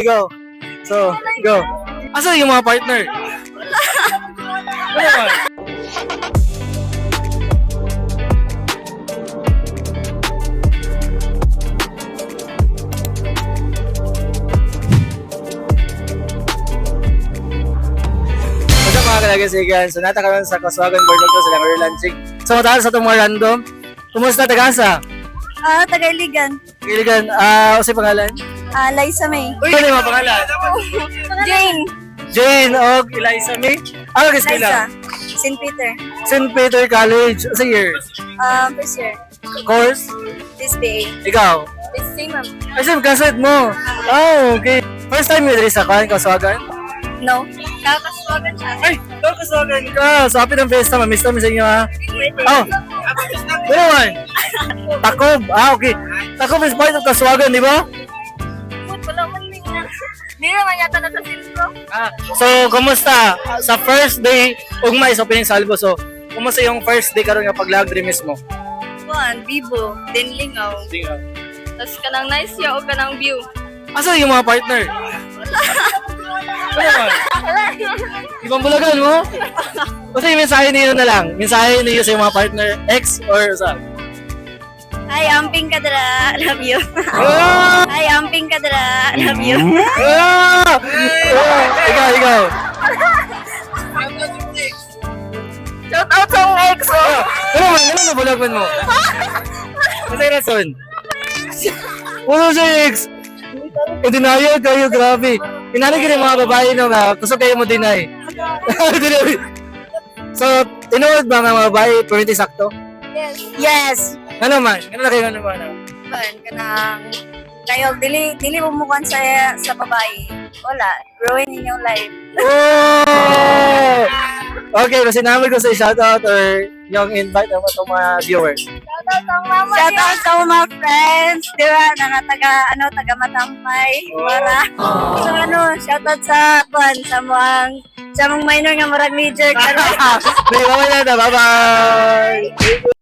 Go. So, go. Asa yung mga partner? Wala naman. What's up mga kalagasigan? So nata karon sa Kaswagan Bornok to sa Langoy Lansing. So mataas sa itong mga random. Kumusta tagasa? Tagailigan. Kiligan, usay pangalan? Liza May. Uy, ano yung mga pangalan? Jane. Jane o Eliza May. Ano kasi Liza. pila? St. Peter. St. Peter College. Sa year? First year. Course? This BA. Ikaw? This same ma'am. Ay, saan kaset mo? Oh, okay. First time mo dito sa Kaswagan? No. Kakaswagan siya. Ay, Kaswagan ka. Sa hapit ng fiesta, mamiss namin sa inyo ha. Oh, ano naman? Takob. Okay. Takob is part of Kaswagan, di ba? Wala man din na. Hindi naman yata na sa sintro. So, kumusta? Sa first day, ugma is opening salvo. So, kumusta yung first day karon nga paglag dreams mo? Juan, Bibo, then Lingaw. Tapos kanang nice siya o kanang view. Asa yung mga partner? Ano naman? Ibang bulagan mo? Kasi mensahe niyo na lang. Mensahe niyo sa mga partner, ex or sa? Hi, amping ka dara. Love you. Ah! Hi, amping ka dara. Love you. Ah! Ikaw. Shout out sa mga ex. Ano na bulagan mo? Ano yung rason? Wala siya ex. Denial kayo, grabe. Inanay ka ng mga babae no na gusto kayo mo deny. So, tinuod ba ng mga babae permanente sakto? Yes. Ano man? Ano na kayo naman? Ban kanang kayo dili mo mukan sa babae. Wala, ruin inyong life. Oh! Okay, kasi namin ko sa shoutout or yung invite ng itong mga viewers. Shout out sa mga friends, di ba, na taga Matampay, wala. So shout out sa mga minor nga murag major karon. Bye-bye na, bye-bye!